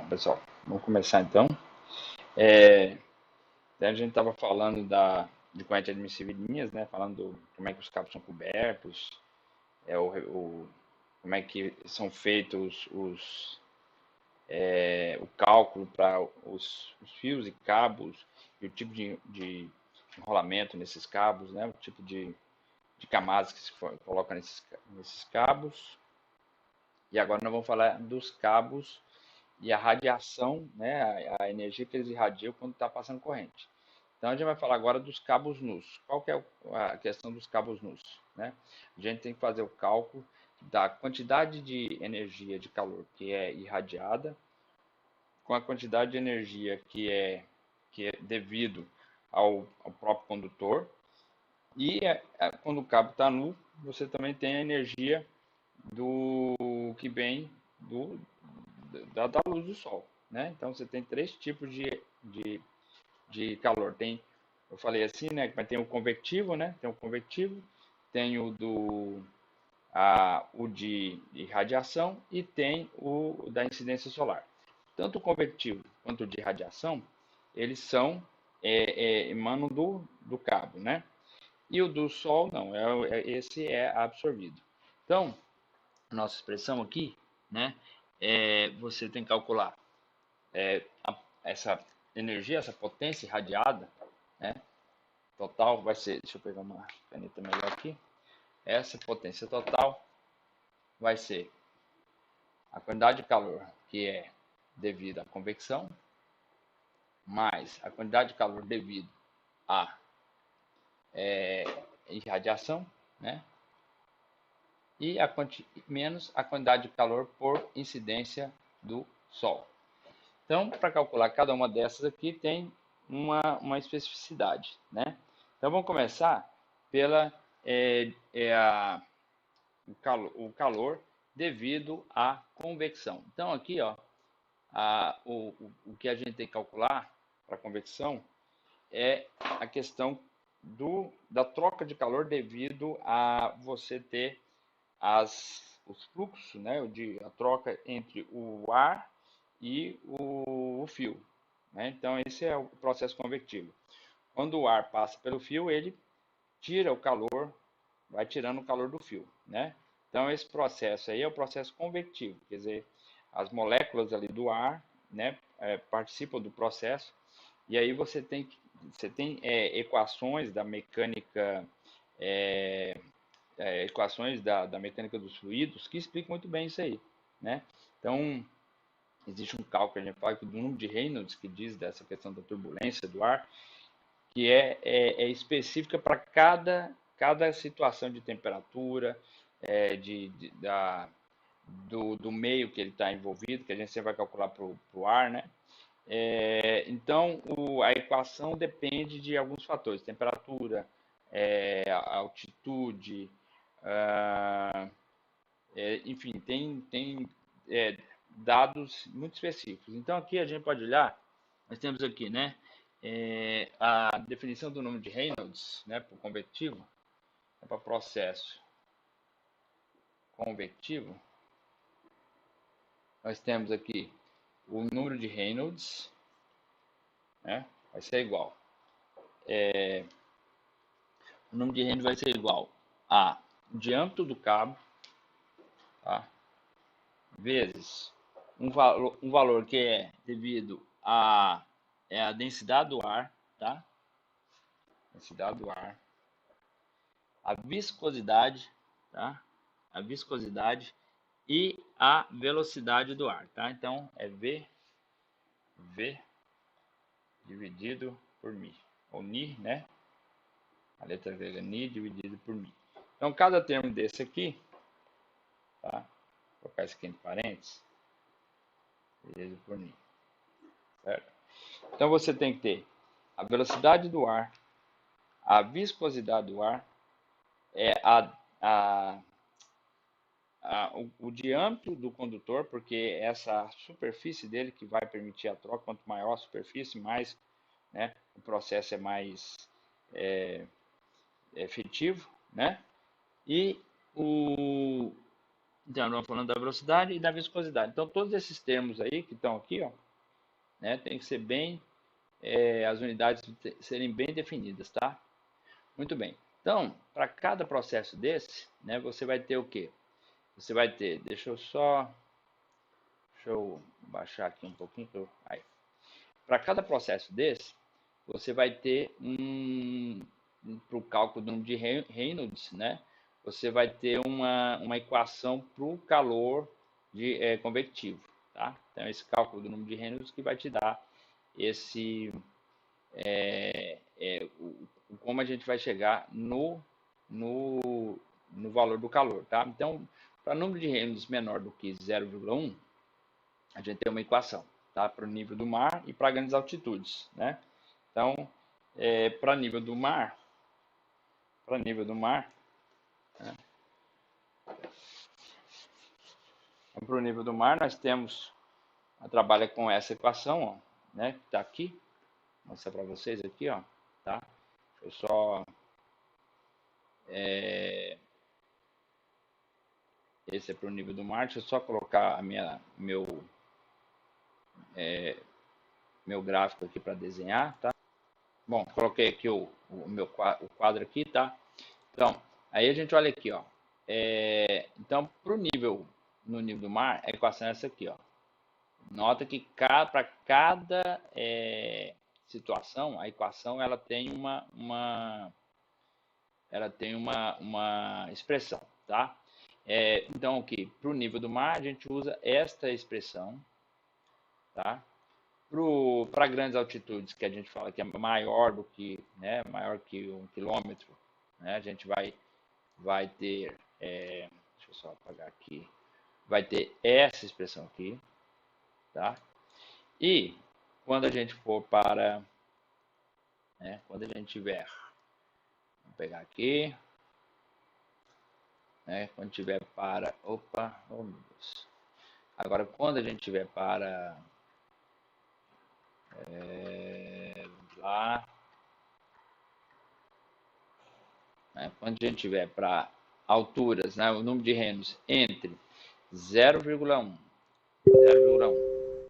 pessoal, vamos começar então. É, a gente estava falando de corrente admissiva em linhas, né? Falando como é que os cabos são cobertos, como é que são feitos o cálculo para os fios e cabos e o tipo de enrolamento nesses cabos, né? O tipo de camadas que se coloca nesses cabos. E agora nós vamos falar dos cabos e a radiação, né, a energia que eles irradiam quando está passando corrente. Então a gente vai falar agora dos cabos nus. Qual que é a questão dos cabos nus? Né? A gente tem que fazer o cálculo da quantidade de energia de calor que é irradiada com a quantidade de energia que é devido ao próprio condutor. E quando o cabo está nu, você também tem a energia do que vem da luz do sol, né? Então você tem três tipos de calor. Eu falei assim, né? Mas tem o convectivo, né? Tem o convectivo, tem o de irradiação e tem o da incidência solar. Tanto o convectivo quanto o de radiação, eles emanam do cabo, né? E o do sol não, esse é absorvido. Então, nossa expressão aqui, né? Você tem que calcular essa energia, essa potência irradiada, né? Total vai ser, deixa eu pegar uma caneta melhor aqui. Essa potência total vai ser a quantidade de calor que é devido à convecção, mais a quantidade de calor devido à irradiação, né? E menos a quantidade de calor por incidência do Sol. Então, para calcular cada uma dessas aqui, tem uma especificidade, né? Então, vamos começar pela o calor devido à convecção. Então, aqui, ó, o que a gente tem que calcular para a convecção é a questão da troca de calor devido a você ter os fluxos, né, a troca entre o ar e o fio. Né? Então, esse é o processo convectivo. Quando o ar passa pelo fio, ele tira o calor, vai tirando o calor do fio. Né? Então, esse processo aí é o processo convectivo, quer dizer, as moléculas ali do ar, né, participam do processo, e aí você tem equações da mecânica, equações da mecânica dos fluidos que explicam muito bem isso aí. Né? Então, existe um cálculo que a gente fala do número de Reynolds, que diz dessa questão da turbulência do ar, que é específica para cada situação de temperatura, do meio que ele está envolvido, que a gente sempre vai calcular para o ar, né? Então, a equação depende de alguns fatores, temperatura, altitude, enfim, tem dados muito específicos. Então, aqui a gente pode olhar, nós temos aqui, né, a definição do número de Reynolds, né, para o convectivo, para processo convectivo, nós temos aqui o número de Reynolds, né, vai ser igual. O número de Reynolds vai ser igual a diâmetro do cabo, tá, vezes um valor que é devido a densidade do ar, tá? Densidade do ar, a viscosidade, tá? A viscosidade e a velocidade do ar, tá? Então é V dividido por μ, ou Ni, né? A letra grega Ni dividido por μ. Então cada termo desse aqui, tá? Vou colocar isso aqui entre parênteses, dividido por μ, certo? Então você tem que ter a velocidade do ar, a viscosidade do ar, o diâmetro do condutor, porque essa superfície dele que vai permitir a troca, quanto maior a superfície, mais, né, o processo é mais efetivo, né? E Então, nós falando da velocidade e da viscosidade. Então, todos esses termos aí que estão aqui, ó, né, tem que ser bem, as unidades serem bem definidas, tá? Muito bem. Então, para cada processo desse, né, você vai ter o quê? Você vai ter, deixa eu baixar aqui um pouquinho. Para cada processo desse, você vai ter para o cálculo do número de Reynolds, né? Você vai ter uma equação para o calor convectivo, tá? Então, esse cálculo do número de Reynolds que vai te dar esse, como a gente vai chegar no valor do calor, tá? Então, para número de Reynolds menor do que 0,1, a gente tem uma equação, tá? Para o nível do mar e para grandes altitudes, né? Então, para nível do mar, né? Então, para o nível do mar, nós temos, trabalha com essa equação, ó, né? Que está aqui, vou mostrar para vocês aqui, ó, tá? Deixa eu só, esse é para o nível do mar, deixa eu só colocar meu gráfico aqui para desenhar, tá? Bom, coloquei aqui o quadro aqui, tá? Então, aí a gente olha aqui, ó. Então, no nível do mar, a equação é essa aqui, ó. Nota que para cada situação, a equação ela tem uma expressão, tá? Então, aqui, para o nível do mar, a gente usa esta expressão, tá? Para grandes altitudes, que a gente fala que é maior do que, né, maior que 1 quilômetro, né, a gente vai ter, deixa eu só apagar aqui, vai ter essa expressão aqui, tá? E quando a gente for para, né, quando a gente tiver, vamos pegar aqui, né, quando tiver para, opa, oh meu Deus. Agora, quando a gente tiver para, vamos lá, né, quando a gente tiver para alturas, né, o número de Reynolds entre 0,1, 0,1,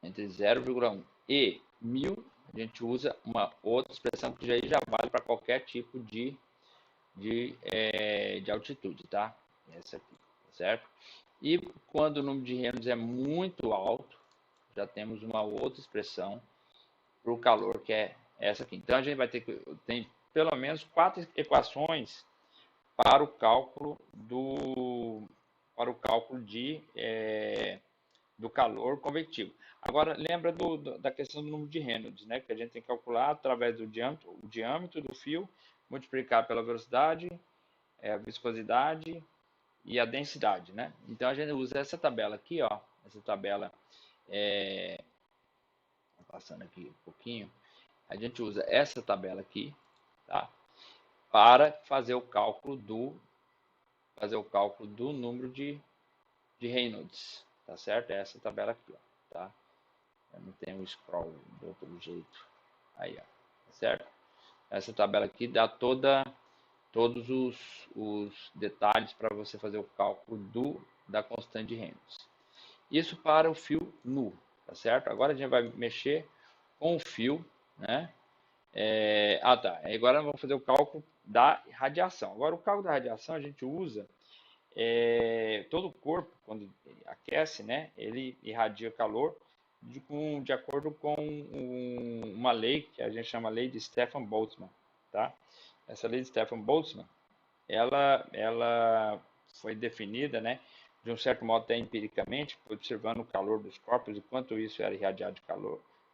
entre 0,1 e 1000, a gente usa uma outra expressão que já vale para qualquer tipo de altitude, tá? Essa aqui, certo? E quando o número de Reynolds é muito alto, já temos uma outra expressão para o calor, que é essa aqui. Então a gente vai ter tem pelo menos 4 equações para o cálculo do calor convectivo. Agora, lembra da questão do número de Reynolds, né? Que a gente tem que calcular através do diâmetro do fio, multiplicar pela velocidade, a viscosidade e a densidade, né? Então, a gente usa essa tabela aqui, ó. Essa tabela, passando aqui um pouquinho, a gente usa essa tabela aqui, tá? Para fazer o cálculo do número de Reynolds, tá certo? É essa tabela aqui, ó, tá? Eu não tenho o scroll do outro jeito. Aí, ó, tá certo? Essa tabela aqui dá todos os detalhes para você fazer o cálculo da constante de Reynolds. Isso para o fio nu, tá certo? Agora a gente vai mexer com o fio, né? Tá. Agora vamos fazer o cálculo da radiação. Agora o cálculo da radiação a gente usa todo o corpo, quando aquece, né, ele irradia calor de acordo com uma lei que a gente chama lei de Stefan Boltzmann, tá? Essa lei de Stefan Boltzmann, ela foi definida, né, de um certo modo até empiricamente, observando o calor dos corpos e quanto isso era irradiado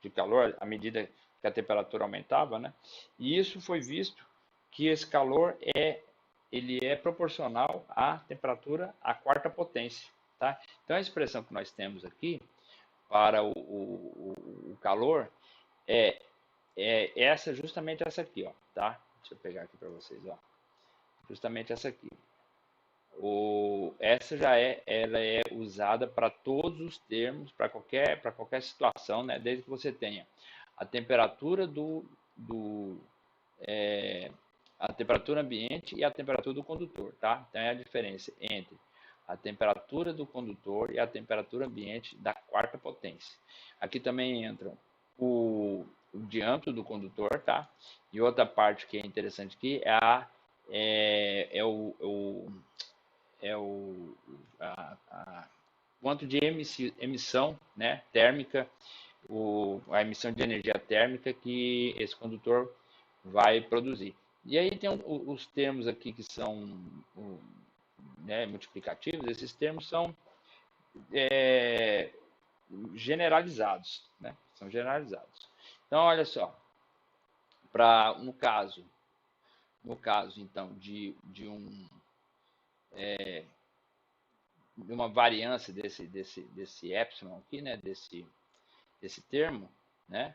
de calor à medida que a temperatura aumentava, né? E isso foi visto que esse calor ele é proporcional à temperatura à quarta potência, tá? Então a expressão que nós temos aqui para o calor é justamente essa aqui, ó, tá? Deixa eu pegar aqui para vocês, ó. Justamente essa aqui. Essa ela é usada para todos os termos, para qualquer situação, né? Desde que você tenha a temperatura a temperatura ambiente e a temperatura do condutor, tá? Então é a diferença entre a temperatura do condutor e a temperatura ambiente da quarta potência. Aqui também entram o diâmetro do condutor, tá? E outra parte que é interessante aqui é quanto de emissão, né, térmica, a emissão de energia térmica que esse condutor vai produzir. E aí tem os termos aqui que são né, multiplicativos. Esses termos são generalizados, né? São generalizados. Então, olha só, no caso então de uma variância desse epsilon aqui, né? Desse termo, né?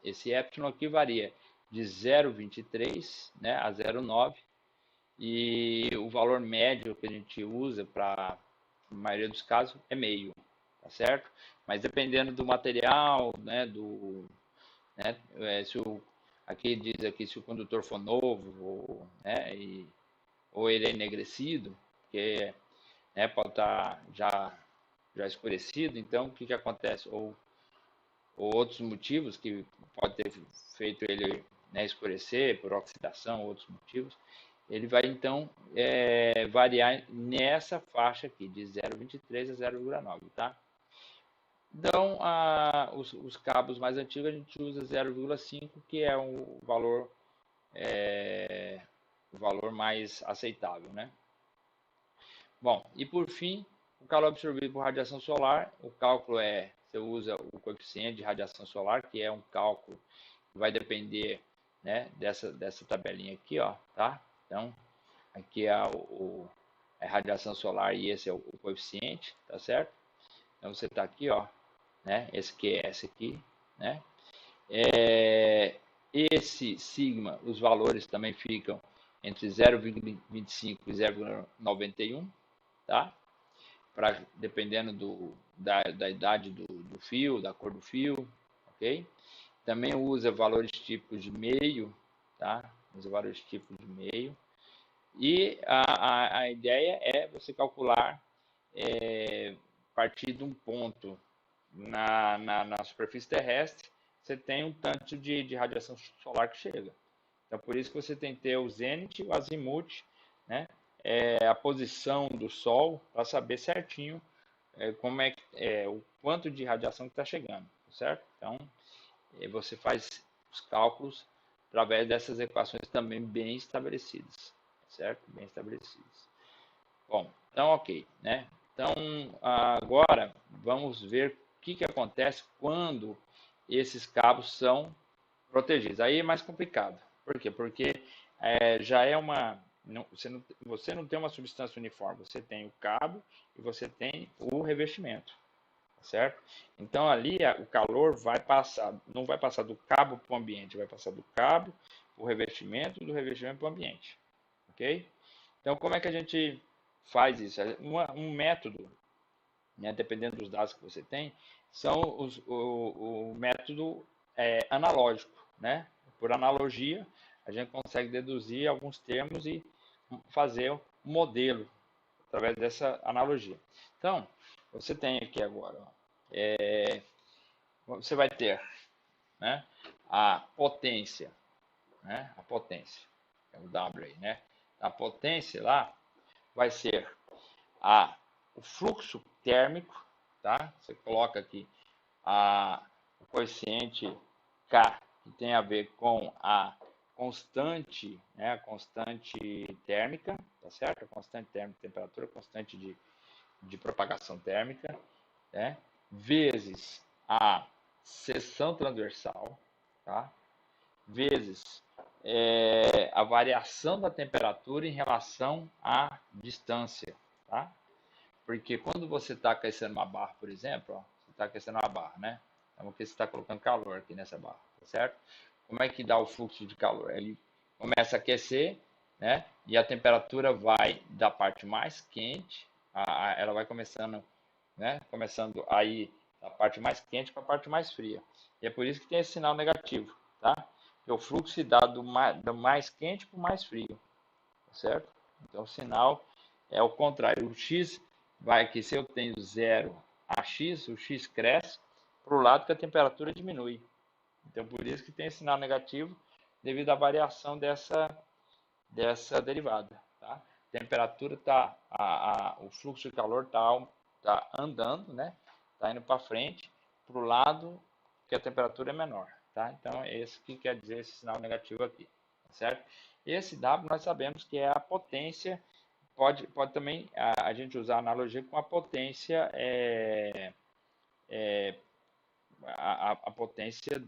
Esse epsilon aqui varia de 0,23, né, a 0,9, e o valor médio que a gente usa para a maioria dos casos é meio, tá certo? Mas dependendo do material, né, aqui diz aqui se o condutor for novo, né, ou ele é enegrecido, porque né, pode estar já escurecido, então o que acontece? Ou outros motivos que pode ter feito ele né, escurecer por oxidação, outros motivos, ele vai então variar nessa faixa aqui, de 0,23 a 0,9, tá? Então, os cabos mais antigos a gente usa 0,5, que é o valor mais aceitável, né? Bom, e por fim, o calor absorvido por radiação solar, o cálculo você usa o coeficiente de radiação solar, que é um cálculo que vai depender né, dessa tabelinha aqui, ó, tá? Então, aqui é a radiação solar e esse é o coeficiente, tá certo? Então, você tá aqui, ó, né? Esse QS aqui, né? Esse sigma, os valores também ficam entre 0,25 e 0,91, tá? Dependendo da idade do fio, da cor do fio, ok? Também usa valores típicos de meio, tá? Usa valores típicos de meio. E a ideia é você calcular a partir de um ponto na superfície terrestre, você tem um tanto de radiação solar que chega. Então, por isso que você tem que ter o zênite, o azimuth, né? A posição do Sol para saber certinho como o quanto de radiação que está chegando, certo? Então, você faz os cálculos através dessas equações também bem estabelecidas, certo? Bem estabelecidas. Bom, então ok, né? Então, agora vamos ver o que acontece quando esses cabos são protegidos. Aí é mais complicado. Por quê? Porque já é você não tem uma substância uniforme. Você tem o cabo e você tem o revestimento, certo? Então ali o calor não vai passar do cabo para o ambiente, vai passar do cabo para o revestimento e do revestimento para o ambiente, ok? Então como é que a gente faz isso? Um método, né, dependendo dos dados que você tem, são o método analógico, né? Por analogia, a gente consegue deduzir alguns termos e fazer um modelo através dessa analogia. Então, você tem aqui agora, você vai ter né, a potência, né? A potência, é o W aí, né? A potência lá vai ser o fluxo térmico, tá? Você coloca aqui o coeficiente K, que tem a ver com a constante, né? A constante térmica, tá certo? A constante térmica de temperatura, constante de propagação térmica, né? Vezes a seção transversal, tá? Vezes a variação da temperatura em relação à distância, tá? Porque quando você está aquecendo uma barra, por exemplo, ó, você está aquecendo uma barra, né? Então aqui você está colocando calor aqui nessa barra, tá certo? Como é que dá o fluxo de calor? Ele começa a aquecer, né? E a temperatura vai da parte mais quente, ela vai começando, né? Começando aí da parte mais quente para a parte mais fria. E é por isso que tem esse sinal negativo, tá? Que o fluxo se dá do mais quente para o mais frio, tá certo? Então o sinal é o contrário. O x vai aqui, se eu tenho 0 a x, o x cresce para o lado que a temperatura diminui. Então, por isso que tem esse sinal negativo, devido à variação dessa derivada. Tá? A temperatura está, o fluxo de calor está andando, né? Está indo para frente, para o lado que a temperatura é menor. Tá? Então, é esse que quer dizer esse sinal negativo aqui. Certo? Esse W nós sabemos que é a potência, pode também a gente usar a analogia com a potência, a potência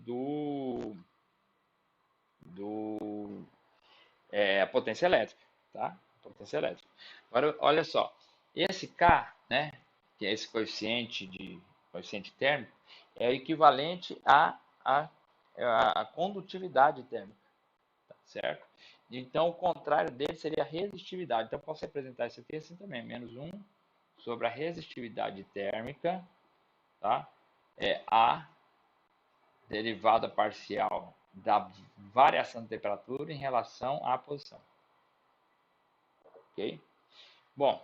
a potência elétrica, tá? Potência elétrica. Agora, olha só, esse K, né, que é esse coeficiente térmico, é equivalente à condutividade térmica, tá certo? Então, o contrário dele seria a resistividade. Então, eu posso representar isso aqui assim também, menos 1 sobre a resistividade térmica, tá? É a derivada parcial da variação de temperatura em relação à posição. Ok? Bom,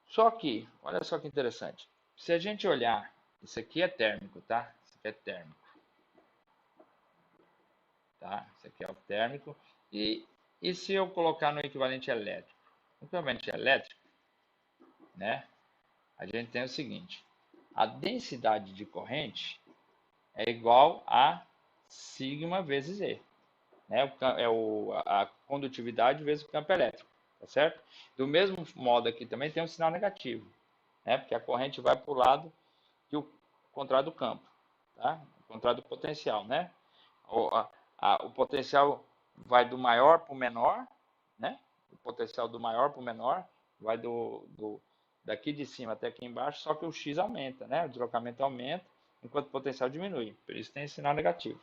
só que, olha só que interessante. Se a gente olhar, isso aqui é térmico, tá? Isso aqui é térmico. Tá? Isso aqui é o térmico. E se eu colocar no equivalente elétrico? No equivalente elétrico, né? A gente tem o seguinte. A densidade de corrente é igual a sigma vezes E. Né? A condutividade vezes o campo elétrico. Tá certo? Do mesmo modo aqui também tem um sinal negativo. Né? Porque a corrente vai para o lado que o contrário do campo, tá? O contrário do potencial, né? O potencial vai do maior para o menor, né? O potencial do maior para o menor vai daqui de cima até aqui embaixo, só que o x aumenta, né? O deslocamento aumenta, enquanto o potencial diminui. Por isso tem esse sinal negativo,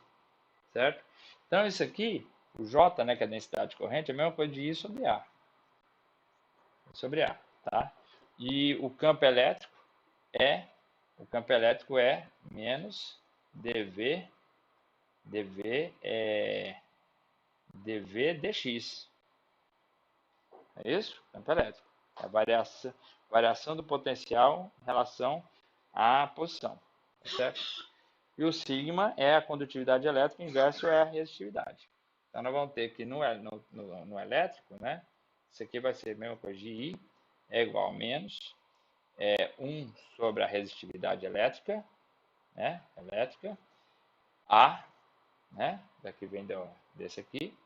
certo? Então isso aqui, o J, né, que é a densidade de corrente, é a mesma coisa de I sobre A. Sobre A, tá? E o campo elétrico é menos dV dx. É isso? Campo elétrico. É a variação do potencial em relação à posição. Tá certo? E o sigma é a condutividade elétrica, inverso é a resistividade. Então nós vamos ter que no elétrico, né? Isso aqui vai ser a mesma coisa de I, é igual a menos 1 sobre a resistividade elétrica, né? A, né? Daqui vem desse aqui,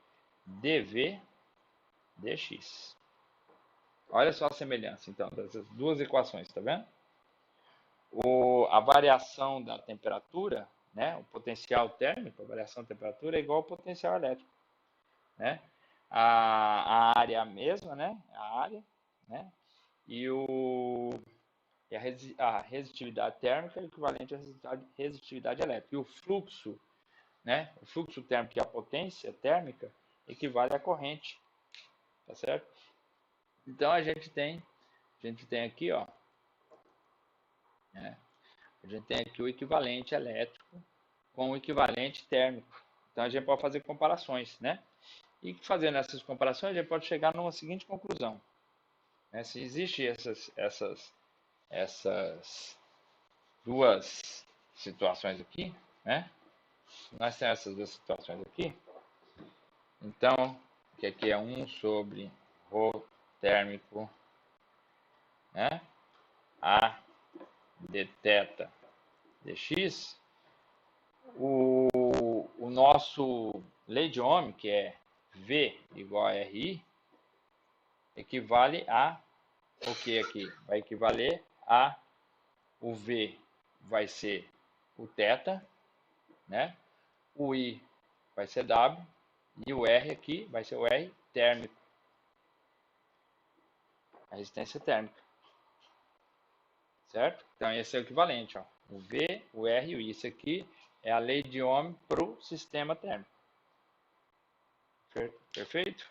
dV dx. Olha só a semelhança, então, dessas duas equações, tá vendo? A variação da temperatura, né? O potencial térmico, a variação da temperatura é igual ao potencial elétrico, né? A área é a mesma, né? A área, né? E a resistividade térmica é equivalente à resistividade elétrica. E o fluxo, né? O fluxo térmico, que é a potência térmica, equivale à corrente, tá certo? Então a gente tem aqui, ó, né? A gente tem aqui o equivalente elétrico com o equivalente térmico. Então a gente pode fazer comparações, né? E fazendo essas comparações, a gente pode chegar numa seguinte conclusão, né? Se existem essas duas situações aqui, né? Nós temos essas duas situações aqui. Então, que aqui é 1 sobre ρ térmico, né? A dθ dx, o nosso lei de Ohm, que é V igual a RI, equivale a o que aqui? Vai equivaler a o V vai ser o θ, né? O I vai ser W e o R aqui vai ser o R térmico, a resistência térmica, certo? Então esse é o equivalente, ó. O V, o R e o I. Isso aqui é a lei de Ohm para o sistema térmico. Perfeito?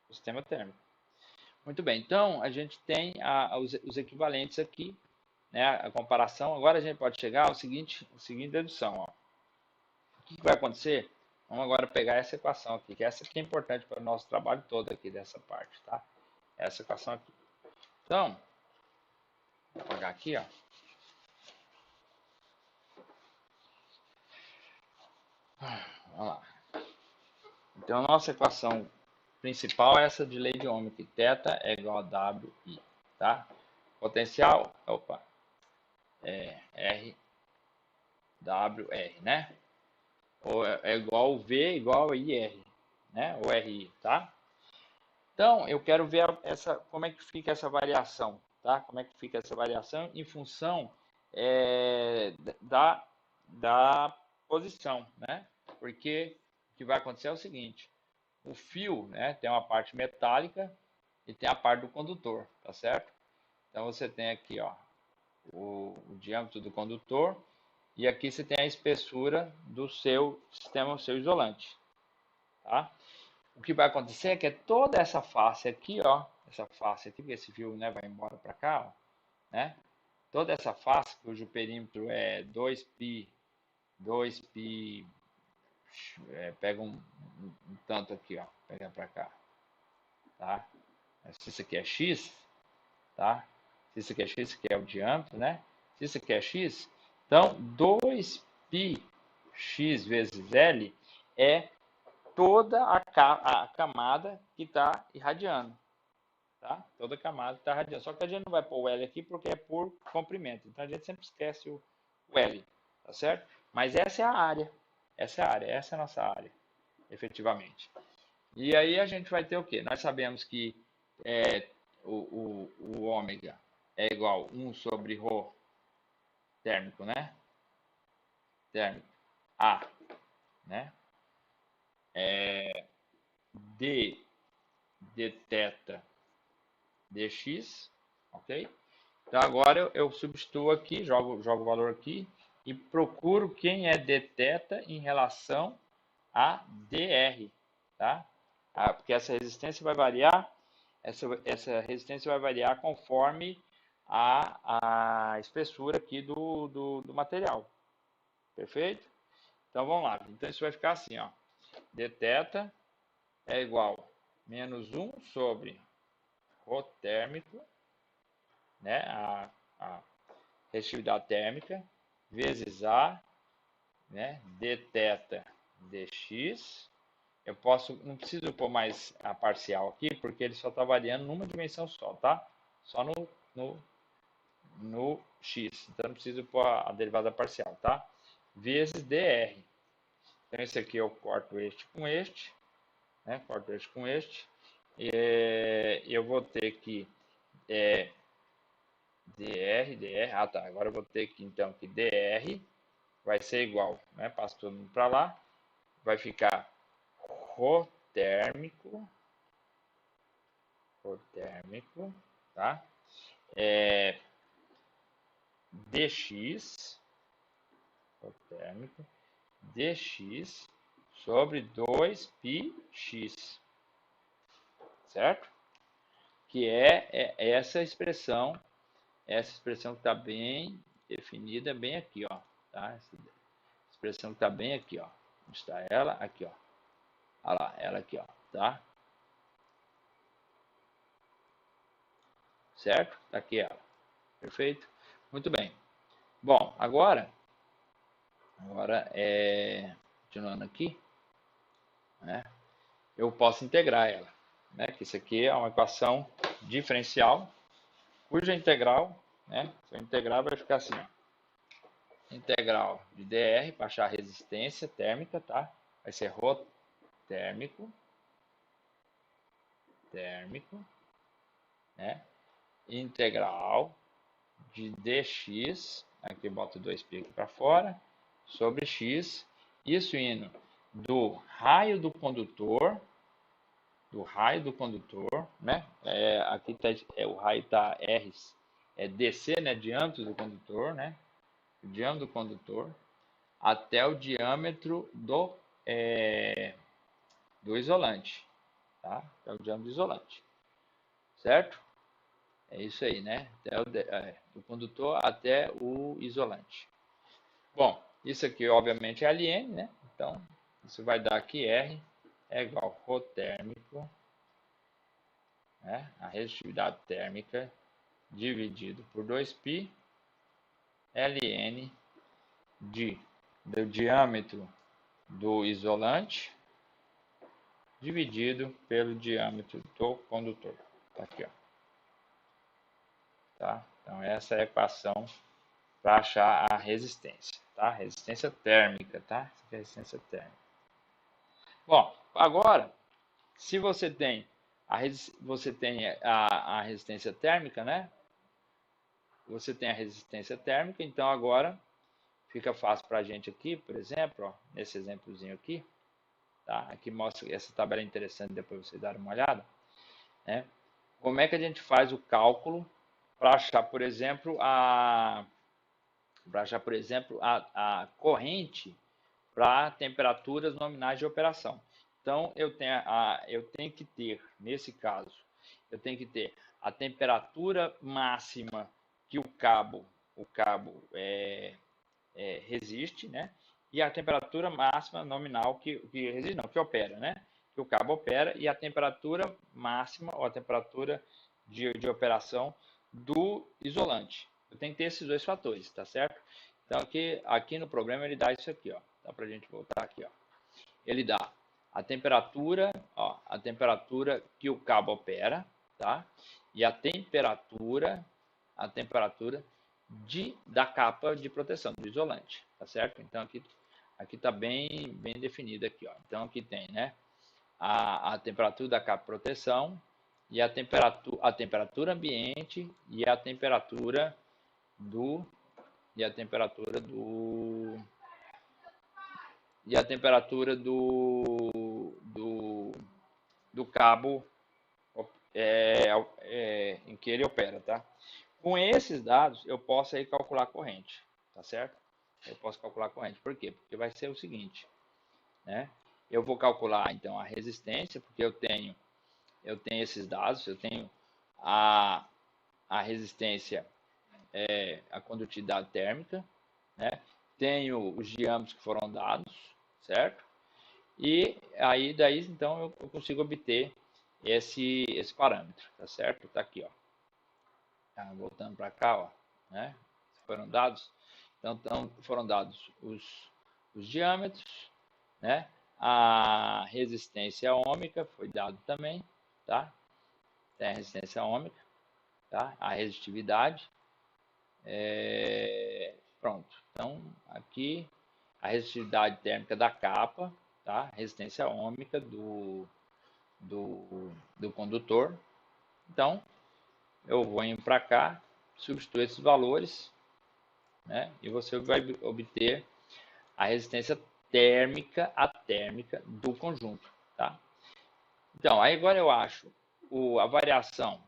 O sistema térmico. Muito bem, então a gente tem os equivalentes aqui, né, a comparação. Agora a gente pode chegar ao seguinte dedução. Ó. O que vai acontecer? Vamos agora pegar essa equação aqui, que essa aqui é importante para o nosso trabalho todo aqui dessa parte, tá? Essa equação aqui. Então, vou apagar aqui, ó. Vamos lá. Então, a nossa equação principal é essa de lei de Ohm, que θ é igual a WI, tá? Potencial, opa, é R, WR, né? Ou é igual V igual a IR, né? Ou RI, tá? Então, eu quero ver como é que fica essa variação, tá? Como é que fica essa variação em função da posição, né? Porque o que vai acontecer é o seguinte, o fio, né, tem uma parte metálica e tem a parte do condutor, tá certo? Então, você tem aqui, ó, o diâmetro do condutor e aqui você tem a espessura do seu sistema, o seu isolante, tá? O que vai acontecer é que toda essa face aqui, ó, essa face aqui, esse fio, né, vai embora para cá, ó, né? Toda essa face, cujo perímetro é 2π, 2π, pega um tanto aqui, ó, pega para cá, tá? Se isso aqui é x, tá? Se isso aqui é x, isso aqui é o diâmetro, né? Se isso aqui é x, então 2πx vezes L é toda a camada que está irradiando, tá? Toda a camada está irradiando. Só que a gente não vai pôr o L aqui porque é por comprimento. Então a gente sempre esquece o L, tá certo? Mas essa é a área. Essa é a área, essa é a nossa área, efetivamente. E aí a gente vai ter o quê? Nós sabemos que o ômega é igual a 1 sobre ρ térmico, né? Térmico A, né? D θ dx, ok? Então agora eu substituo aqui, jogo o valor aqui e procuro quem é dθ em relação a dr, tá? Porque essa resistência vai variar, essa resistência vai variar conforme a espessura aqui do material, perfeito? Então vamos lá, então isso vai ficar assim, ó, dθ é igual a menos 1 sobre ρ térmico, né, a resistividade térmica, vezes A, né, dθ dx. Eu posso, não preciso pôr mais a parcial aqui, porque ele só está variando numa dimensão só, tá? Só no x. Então não preciso pôr a derivada parcial, tá? Vezes dr. Então esse aqui eu corto este com este, né? Corto este com este. E eu vou ter que dr, ah tá, agora eu vou ter que então que dr vai ser igual, né? Passo todo mundo para lá, vai ficar ρ térmico, tá? Dx, ρ térmico, dx sobre 2πx, certo? Que é essa expressão que está bem definida, bem aqui, ó, tá? Essa expressão que está bem aqui, ó. Onde está ela? Aqui, ó. Olha lá, ela aqui, ó, tá? Certo? Tá aqui ela. Perfeito? Muito bem. Bom, agora continuando aqui, né? Eu posso integrar ela, né? Que isso aqui é uma equação diferencial, cuja integral, né? Se eu integrar vai ficar assim, ó. Integral de dr para achar a resistência térmica, tá? Vai ser ρ térmico, né? Integral de dx, aqui eu boto 2π aqui para fora, sobre x, isso indo do raio do condutor, né? Aqui tá, o raio tá R, é DC, né? Diâmetro do condutor, né? O diâmetro do condutor até o diâmetro do isolante, tá? Até o diâmetro do isolante, certo? É isso aí, né? Do condutor até o isolante. Bom, isso aqui obviamente é alien, né? Então, isso vai dar que R é igual a ρ térmico, né? A resistividade térmica dividido por 2π ln do diâmetro do isolante dividido pelo diâmetro do condutor. Tá aqui, ó. Tá? Então essa é a equação para achar a resistência, tá? Resistência térmica, tá? Essa aqui é a resistência térmica. Bom, agora, se você tem a resistência térmica, né? Você tem a resistência térmica, então agora fica fácil para a gente aqui, por exemplo, ó, nesse exemplozinho aqui, tá? Aqui mostra, essa tabela é interessante, depois vocês darem uma olhada, né? Como é que a gente faz o cálculo para achar, por exemplo, a corrente para temperaturas nominais de operação. Então, eu tenho que ter, nesse caso, eu tenho que ter a temperatura máxima que o cabo resiste, né? E a temperatura máxima nominal que resiste, não, que opera, né? Que o cabo opera, e a temperatura máxima, ou a temperatura de operação do isolante. Eu tenho que ter esses dois fatores, tá certo? Então, aqui no programa ele dá isso aqui, ó. Dá pra gente voltar aqui, ó. Ele dá a temperatura que o cabo opera, tá? E a temperatura da capa de proteção, do isolante, tá certo? Então aqui tá bem definido aqui, ó. Então aqui tem, né, a temperatura da capa de proteção e a temperatura ambiente e a temperatura do e a temperatura do do cabo em que ele opera, tá? Com esses dados, eu posso aí calcular a corrente, tá certo? Eu posso calcular a corrente. Por quê? Porque vai ser o seguinte, né? Eu vou calcular, então, a resistência, porque eu tenho esses dados, eu tenho a resistência, a condutividade térmica, né? Tenho os diâmetros que foram dados, certo? E aí, daí, então, eu consigo obter esse parâmetro, tá certo? Tá aqui, ó. Tá, voltando para cá, ó, né? Foram dados, então foram dados os diâmetros, né? A resistência ômica foi dado também, tá? Tem a resistência ômica, tá? A resistividade, pronto. Então aqui a resistividade térmica da capa, tá? Resistência ômica do condutor. Então eu vou indo para cá, substituo esses valores, né? E você vai obter a resistência térmica atérmica do conjunto, tá? Então, aí agora eu acho a variação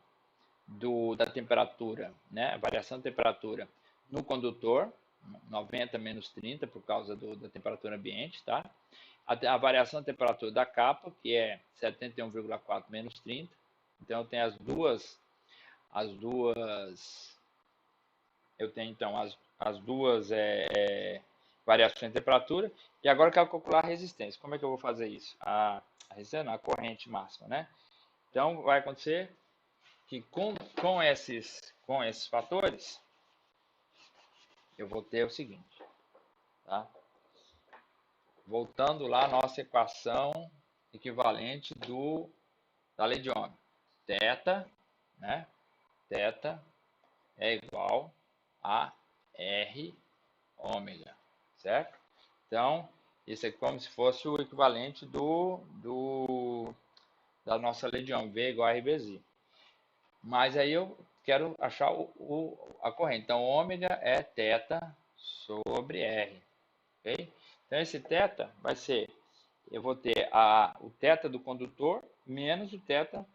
da temperatura, né? A variação da temperatura no condutor, 90 menos 30 por causa da temperatura ambiente, tá? A variação da temperatura da capa, que é 71,4 menos 30. Então, eu tenho eu tenho então as duas variações de temperatura, e agora eu quero calcular a resistência. Como é que eu vou fazer isso? A resistência não, a corrente máxima, né? Então vai acontecer que com esses fatores, eu vou ter o seguinte, tá? Voltando lá à nossa equação equivalente da lei de Ohm. Θ, né? Θ é igual a R ômega, certo? Então, isso é como se fosse o equivalente da nossa lei de Ohm, V igual a RBZ. Mas aí eu quero achar a corrente. Então, ômega é θ sobre R, ok? Então, esse θ vai ser, eu vou ter o θ do condutor menos o θ,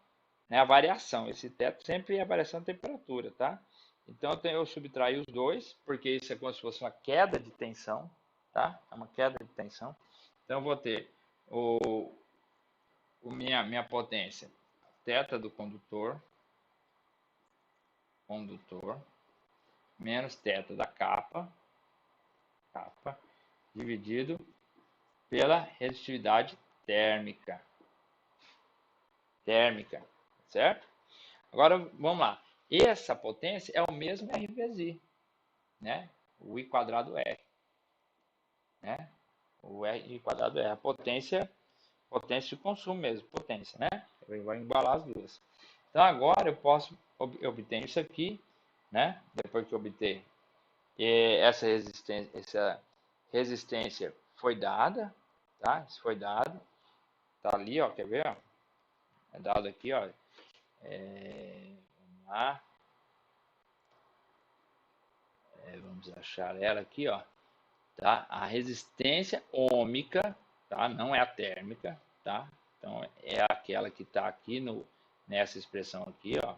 né, a variação. Esse θ sempre é a variação de temperatura, tá? Então, eu subtraio os dois, porque isso é como se fosse uma queda de tensão, tá? É uma queda de tensão. Então, eu vou ter minha potência, θ do condutor, menos θ da capa, dividido pela resistividade térmica, certo? Agora, vamos lá. essa potência é o mesmo R vezes I, né? O I quadrado R, né? O R quadrado é a potência de consumo mesmo, potência, né? Eu vou embalar as duas. Então agora eu posso obter isso aqui, né? Depois que eu obter essa resistência foi dada, tá? Isso foi dado, tá ali, ó, quer ver, ó? É dado aqui, ó. Vamos lá. Vamos achar ela aqui, ó. Tá? A resistência ômica, tá? Não é a térmica, tá? Então é aquela que está aqui nessa expressão aqui, ó,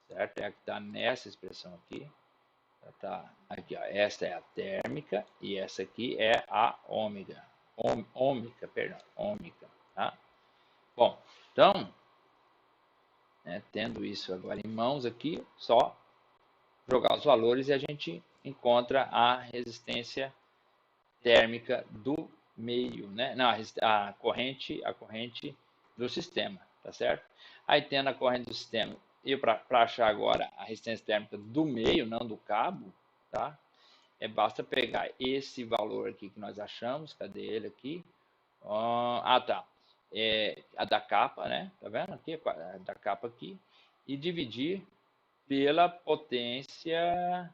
certo? É a que está nessa expressão aqui, tá? Aqui, ó. Esta é a térmica e essa aqui é a ômega, ômica, perdão, ômica, tá? Bom, então, né, tendo isso agora em mãos aqui, só jogar os valores e a gente encontra a resistência térmica do meio, né? Não, a corrente do sistema, tá certo? Aí tendo a corrente do sistema, e para achar agora a resistência térmica do meio, não do cabo, tá? Basta pegar esse valor aqui que nós achamos, cadê ele aqui? Tá. A da capa, né? Tá vendo aqui? A da capa aqui. E dividir pela potência,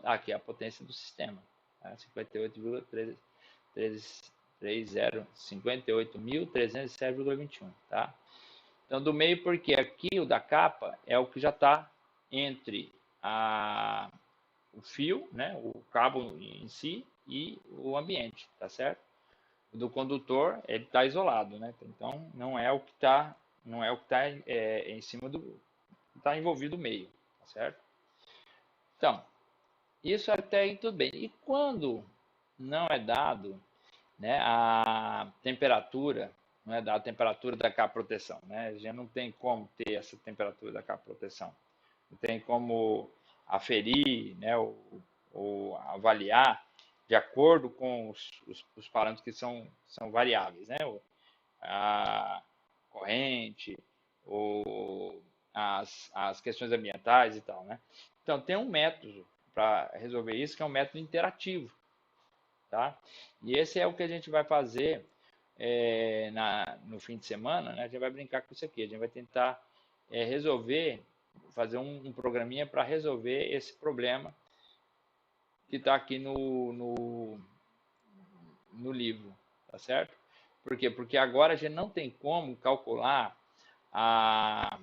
aqui a potência do sistema, tá? 58,307,21, tá? Então, do meio, porque aqui o da capa é o que já está entre o fio, né, o cabo em si e o ambiente, tá certo? O do condutor, ele está isolado, né? Então, não é o que está em cima do, está envolvido o meio, tá certo? Então, isso até aí tudo bem. E quando não é dado, né, a temperatura, não é dada a temperatura da capa proteção, né? A gente não tem como ter essa temperatura da capa proteção. Não tem como aferir, né, ou avaliar de acordo com os parâmetros que são variáveis, né? A corrente, ou as questões ambientais e tal, né? Então, tem um método para resolver isso, que é um método interativo, tá? E esse é o que a gente vai fazer no fim de semana, né? A gente vai brincar com isso aqui, a gente vai tentar resolver, fazer um programinha para resolver esse problema que está aqui no livro, tá certo? Por quê? Porque agora a gente não tem como calcular a,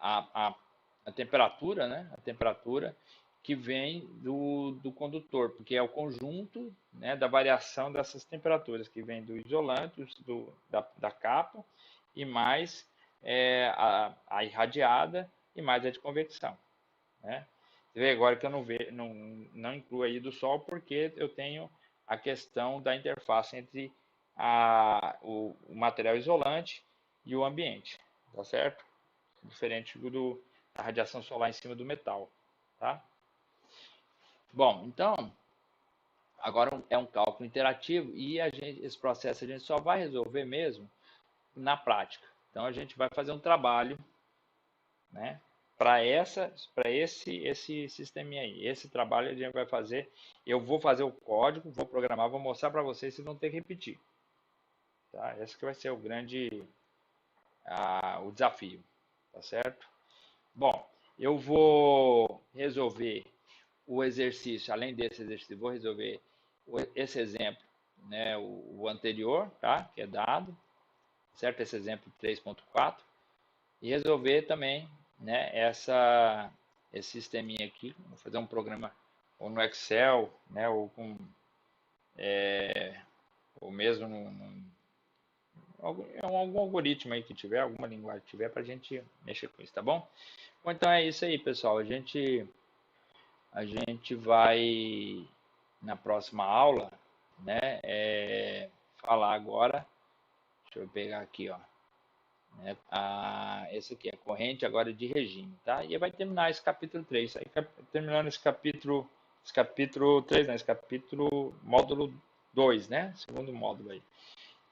a, a temperatura, né? A temperatura que vem do condutor, porque é o conjunto, né, da variação dessas temperaturas, que vem do isolante, da capa, e mais a irradiada, e mais a de convecção, né? Você vê agora que eu não incluo aí do Sol, porque eu tenho a questão da interface entre o material isolante e o ambiente, tá certo? Diferente da radiação solar em cima do metal, tá? Bom, então, agora é um cálculo interativo e esse processo a gente só vai resolver mesmo na prática. Então, a gente vai fazer um trabalho, né, para esse sisteminha aí. Esse trabalho a gente vai fazer, eu vou fazer o código, vou programar, vou mostrar para vocês, vocês vão ter que repetir. Tá? Esse que vai ser o desafio, tá certo? Bom, eu vou resolver o exercício, além desse exercício, vou resolver esse exemplo, né, o anterior, tá, que é dado, certo? Esse exemplo 3.4, e resolver também, né, esse sisteminha aqui, vou fazer um programa ou no Excel, né, ou mesmo algum algoritmo aí que tiver, alguma linguagem que tiver, para a gente mexer com isso, tá bom? Bom, então é isso aí, pessoal. A gente vai na próxima aula, né, falar agora. Deixa eu pegar aqui, ó. Né, esse aqui é a corrente agora de regime, tá? E vai terminar esse capítulo 3. Aí, terminando esse capítulo 3, né? Esse capítulo, módulo 2, né? Segundo módulo aí.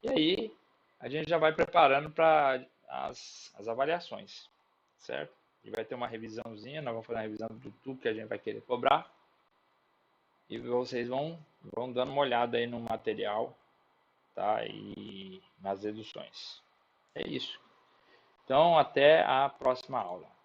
E aí, a gente já vai preparando para as avaliações, certo? E vai ter uma revisãozinha, nós vamos fazer uma revisão de tudo que a gente vai querer cobrar. E vocês vão dando uma olhada aí no material, tá? E nas reduções. É isso. Então, até a próxima aula.